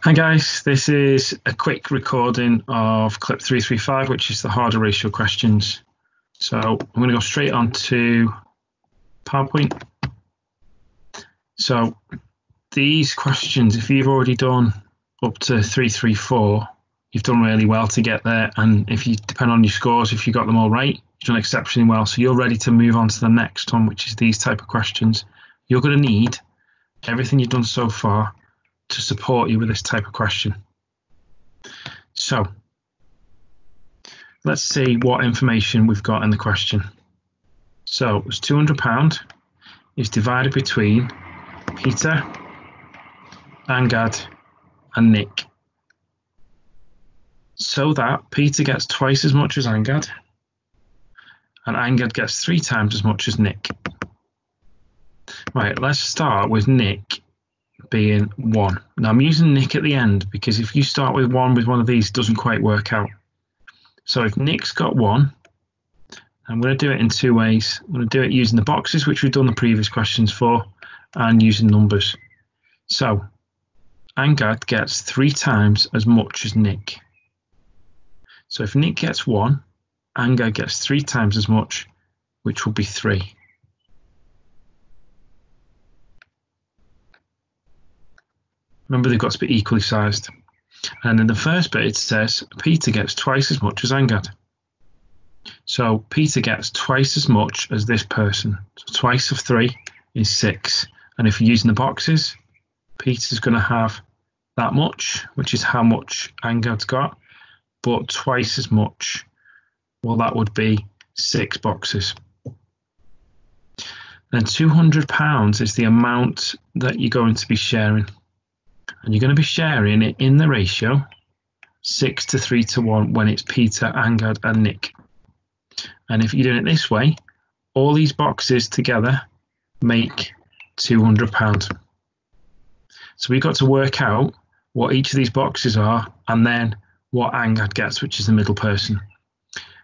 Hi guys, this is a quick recording of clip 335, which is the harder ratio questions. So I'm going to go straight on to PowerPoint. So these questions, if you've already done up to 334, you've done really well to get there. And if you depend on your scores, if you got them all right, you've done exceptionally well. So you're ready to move on to the next one, which is these type of questions. You're going to need everything you've done so far to support you with this type of question. So let's see what information we've got in the question. So it's £200 is divided between Peter, Angad and Nick, so that Peter gets twice as much as Angad and Angad gets 3 times as much as Nick. Right, let's start with Nick being 1. Now I'm using Nick at the end because if you start with 1 with one of these, it doesn't quite work out. So if Nick's got 1, I'm going to do it in 2 ways. I'm going to do it using the boxes, which we've done the previous questions for, and using numbers. So Angad gets 3 times as much as Nick. So if Nick gets 1, Angad gets 3 times as much, which will be 3. Remember, they've got to be equally sized. And in the first bit, it says Peter gets twice as much as Angad. So Peter gets twice as much as this person. So twice of 3 is 6. And if you're using the boxes, Peter's going to have that much, which is how much Angad's got, but twice as much. Well, that would be 6 boxes. Then £200 is the amount that you're going to be sharing. And you're going to be sharing it in the ratio 6 to 3 to 1 when it's Peter, Angad and Nick. And if you're doing it this way, all these boxes together make £200. So we've got to work out what each of these boxes are and then what Angad gets, which is the middle person.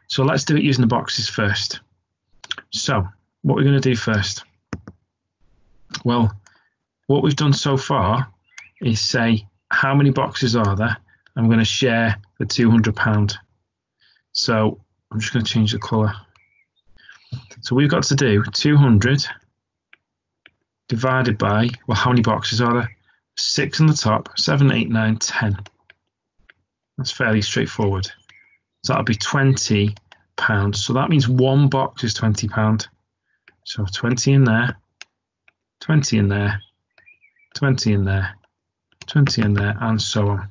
So let's do it using the boxes first. So what we're going to do first, well, what we've done so far is say how many boxes are there. I'm going to share the £200. So I'm just going to change the colour. So we've got to do 200 divided by, well, how many boxes are there? 6 on the top, 7, 8, 9, 10. That's fairly straightforward. So that'll be £20. So that means one box is £20. So 20 in there, 20 in there, 20 in there, 20 in there, and so on.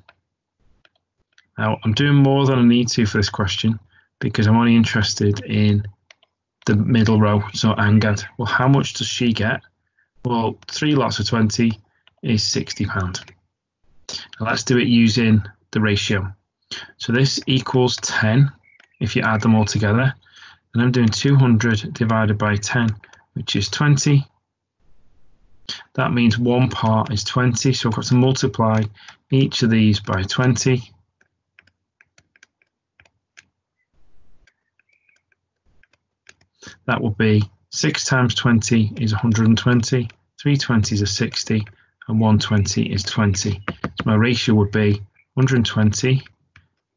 Now, I'm doing more than I need to for this question because I'm only interested in the middle row, so Angad. Well, how much does she get? Well, 3 lots of 20 is £60. Now, let's do it using the ratio. So this equals 10 if you add them all together. And I'm doing 200 divided by 10, which is 20. That means one part is 20, so I've got to multiply each of these by 20. That will be 6 times 20 is 120, 3 20s are 60, and 120 is 20. So my ratio would be 120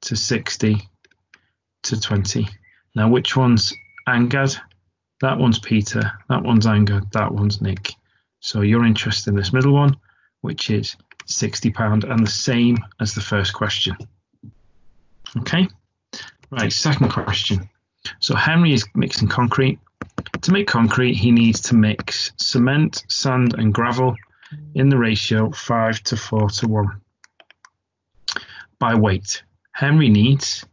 to 60 to 20. Now, which one's Angad? That one's Peter, that one's Angad, that one's Nick. So you're interested in this middle one, which is £60, and the same as the first question. Okay, right, second question. So Henry is mixing concrete. To make concrete, he needs to mix cement, sand and gravel in the ratio 5 to 4 to 1. By weight, Henry needs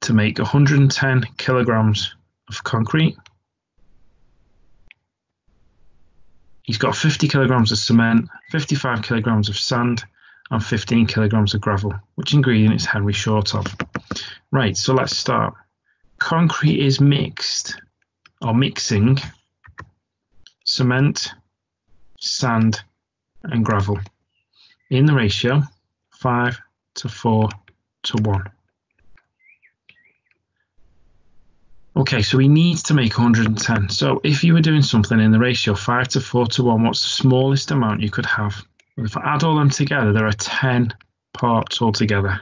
to make 110 kilograms of concrete. He's got 50 kilograms of cement, 55 kilograms of sand, and 15 kilograms of gravel. Which ingredient is Henry short of? Right, so let's start. Concrete is mixed, or mixing, cement, sand, and gravel in the ratio 5 to 4 to 1. Okay, so he needs to make 110. So if you were doing something in the ratio 5 to 4 to 1, what's the smallest amount you could have? Well, if I add all them together, there are 10 parts altogether.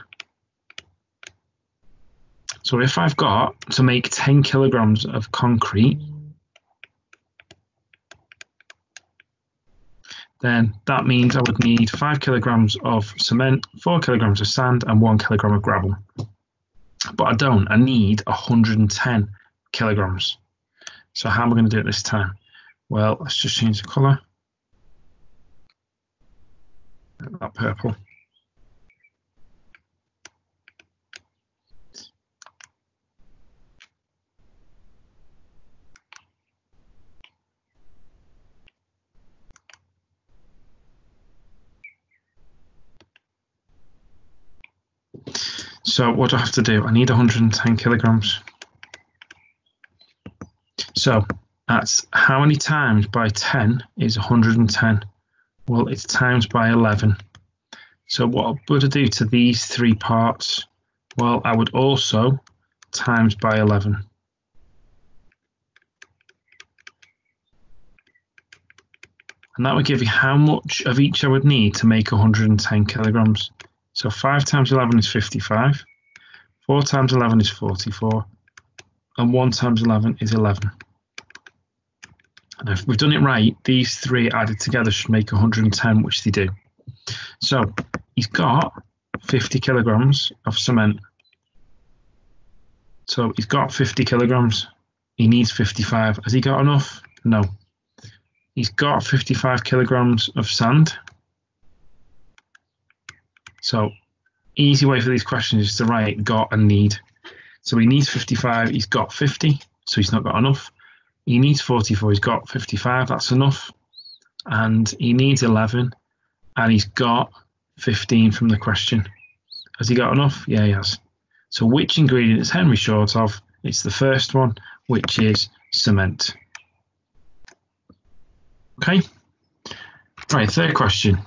So if I've got to make 10 kilograms of concrete, then that means I would need 5 kilograms of cement, 4 kilograms of sand, and 1 kilogram of gravel. But I don't. I need 110 kilograms. So how am I going to do it this time? Well, let's just change the colour. That purple. So what do I have to do? I need 110 kilograms. So that's how many times by 10 is 110? Well, it's times by 11. So what would I do to these three parts? Well, I would also times by 11. And that would give you how much of each I would need to make 110 kilograms. So 5 times 11 is 55, 4 times 11 is 44, and 1 times 11 is 11. And if we've done it right, these three added together should make 110, which they do. So he's got 50 kilograms of cement. So he's got 50 kilograms. He needs 55. Has he got enough? No. He's got 55 kilograms of sand. So easy way for these questions is to write got and need. So he needs 55, he's got 50, so he's not got enough. He needs 44, he's got 55, that's enough. And he needs 11, and he's got 15 from the question. Has he got enough? Yeah, he has. So which ingredient is Henry short of? It's the first one, which is cement. Okay. Right, third question.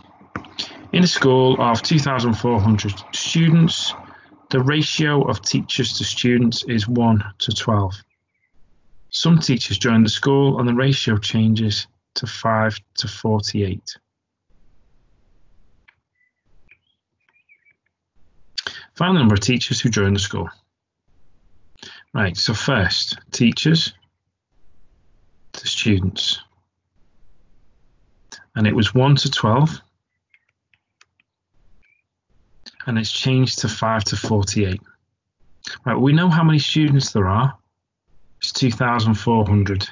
In a school of 2,400 students, the ratio of teachers to students is 1 to 12. Some teachers join the school and the ratio changes to 5 to 48. Find the number of teachers who join the school. Right, so first, teachers to students. And it was 1 to 12. And it's changed to 5 to 48. Right, we know how many students there are. It's 2,400.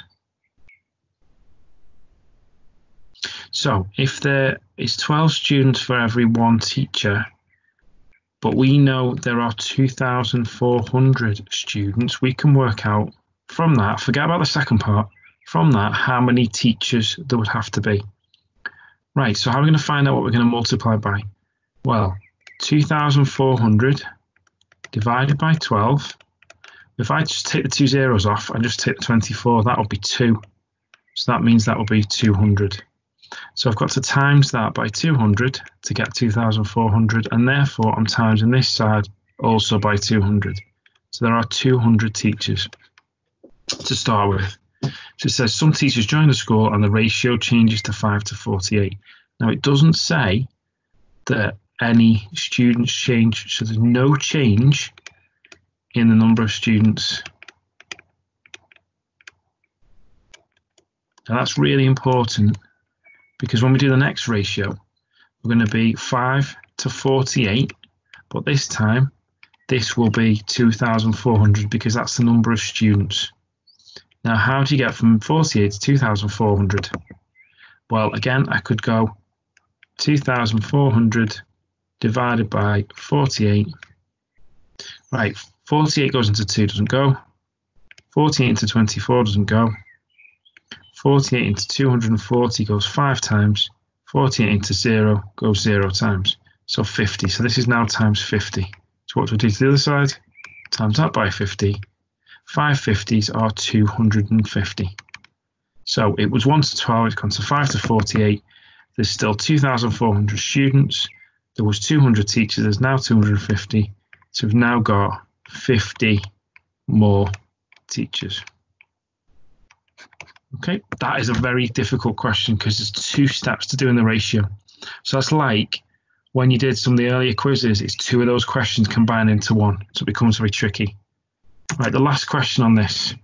So if there is 12 students for every one teacher, but we know there are 2,400 students, we can work out from that, forget about the second part, from that how many teachers there would have to be. Right, so how are we going to find out what we're going to multiply by? Well, 2,400 divided by 12. If I just take the two zeros off and just take the 24, that will be 2. So that means that will be 200. So I've got to times that by 200 to get 2,400, and therefore I'm timesing this side also by 200. So there are 200 teachers to start with. So it says some teachers join the school and the ratio changes to 5 to 48. Now it doesn't say that any students change, so there's no change in the number of students. Now that's really important, because when we do the next ratio, we're going to be 5 to 48, but this time this will be 2,400 because that's the number of students. Now how do you get from 48 to 2,400? Well, again, I could go 2,400 divided by 48. Right, 48 goes into 2, doesn't go. 48 into 24 doesn't go. 48 into 240 goes 5 times. 48 into 0 goes 0 times. So 50. So this is now times 50. So what do we do to the other side? Times that by 50. 5 50s are 250. So it was 1 to 12, it's gone to 5 to 48. There's still 2,400 students. There was 200 teachers, there's now 250. So we've now got 50 more teachers. Okay, that is a very difficult question because there's 2 steps to doing the ratio. So that's like when you did some of the earlier quizzes, it's two of those questions combined into one, so it becomes very tricky. Right, the last question on this.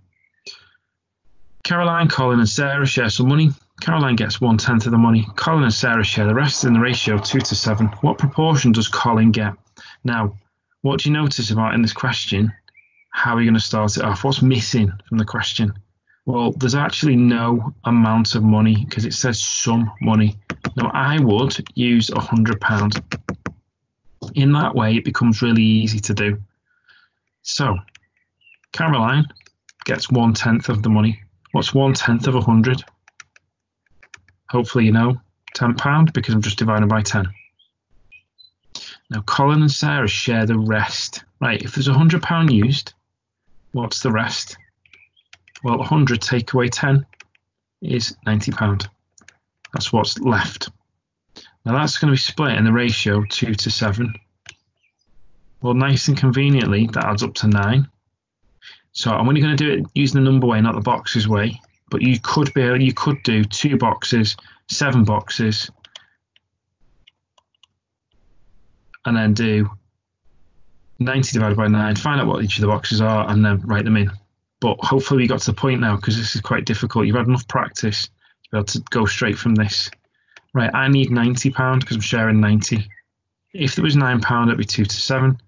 Caroline, Colin and Sarah share some money. Caroline gets 1/10 of the money. Colin and Sarah share the rest in the ratio 2:7. What proportion does Colin get? Now, what do you notice about in this question? How are you going to start it off? What's missing from the question? Well, there's actually no amount of money because it says some money. Now, I would use £100. In that way, it becomes really easy to do. So, Caroline gets 1/10 of the money. What's 1/10 of 100? Hopefully you know, £10 because I'm just dividing by 10. Now, Colin and Sarah share the rest. Right, if there's £100 used, what's the rest? Well, 100 take away 10 is £90. That's what's left. Now, that's going to be split in the ratio 2:7. Well, nice and conveniently, that adds up to 9. So I'm only going to do it using the number way, not the boxes way. But you could do 2 boxes, 7 boxes, and then do 90 divided by 9, find out what each of the boxes are, and then write them in. But hopefully we got to the point now, because this is quite difficult. You've had enough practice to be able to go straight from this. Right, I need £90 because I'm sharing 90. If there was £9, it'd be 2:7.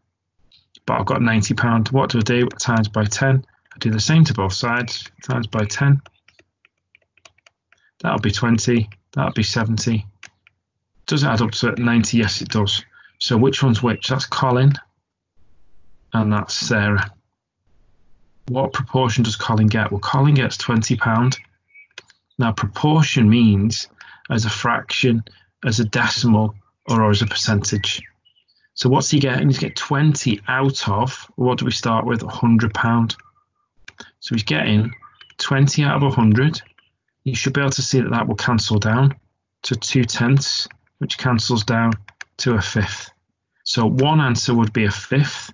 But I've got £90. What do I do? Times by 10. I do the same to both sides. Times by 10. That'll be 20. That'll be 70. Does it add up to 90? Yes, it does. So which one's which? That's Colin and that's Sarah. What proportion does Colin get? Well, Colin gets £20. Now, proportion means as a fraction, as a decimal, or as a percentage. So what's he getting? He's getting 20 out of, what do we start with? £100. So he's getting 20 out of 100. You should be able to see that that will cancel down to 2/10, which cancels down to a fifth. So one answer would be a fifth.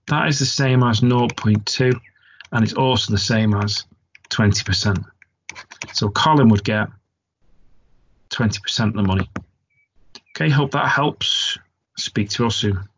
That is the same as 0.2, and it's also the same as 20%. So Colin would get 20% of the money. Okay, hope that helps. Speak to you all soon.